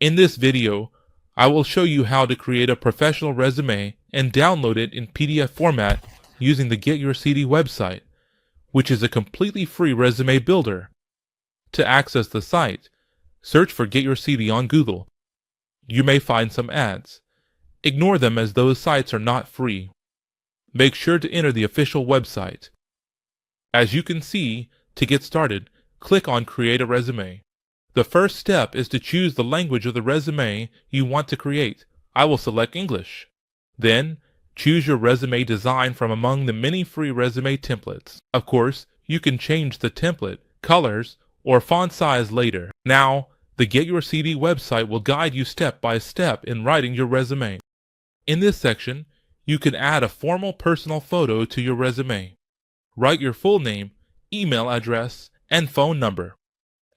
In this video, I will show you how to create a professional resume and download it in PDF format using the GetYourCV website, which is a completely free resume builder. To access the site, search for GetYourCV on Google. You may find some ads. Ignore them as those sites are not free. Make sure to enter the official website. As you can see, to get started, click on Create a Resume. The first step is to choose the language of the resume you want to create. I will select English. Then, choose your resume design from among the many free resume templates. Of course, you can change the template, colors, or font size later. Now, the GetYourCV website will guide you step by step in writing your resume. In this section, you can add a formal personal photo to your resume. Write your full name, email address, and phone number.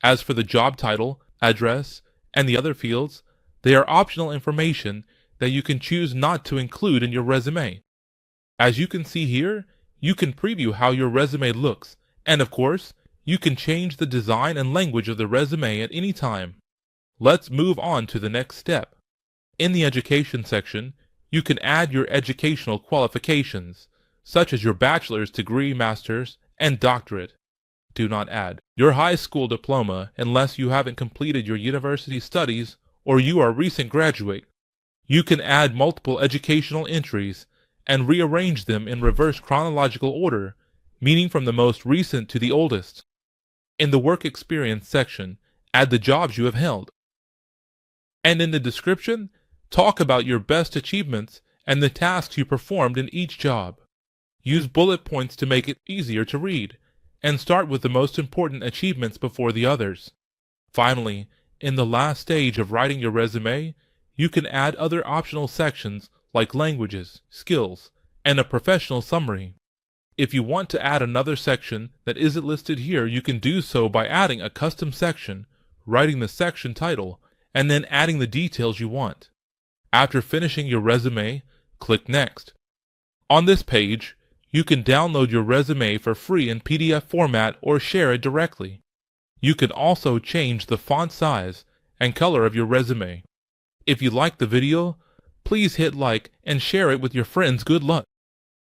As for the job title, address, and the other fields, they are optional information that you can choose not to include in your resume. As you can see here, you can preview how your resume looks, and of course, you can change the design and language of the resume at any time. Let's move on to the next step. In the education section, you can add your educational qualifications, such as your bachelor's degree, master's, and doctorate. Do not add your high school diploma unless you haven't completed your university studies or you are a recent graduate. You can add multiple educational entries and rearrange them in reverse chronological order, meaning from the most recent to the oldest. In the work experience section, add the jobs you have held. And in the description, talk about your best achievements and the tasks you performed in each job. Use bullet points to make it easier to read, and start with the most important achievements before the others. Finally, in the last stage of writing your resume, you can add other optional sections like languages, skills, and a professional summary. If you want to add another section that isn't listed here, you can do so by adding a custom section, writing the section title, and then adding the details you want. After finishing your resume, click Next. On this page, you can download your resume for free in PDF format or share it directly. You can also change the font size and color of your resume. If you liked the video, please hit like and share it with your friends. Good luck!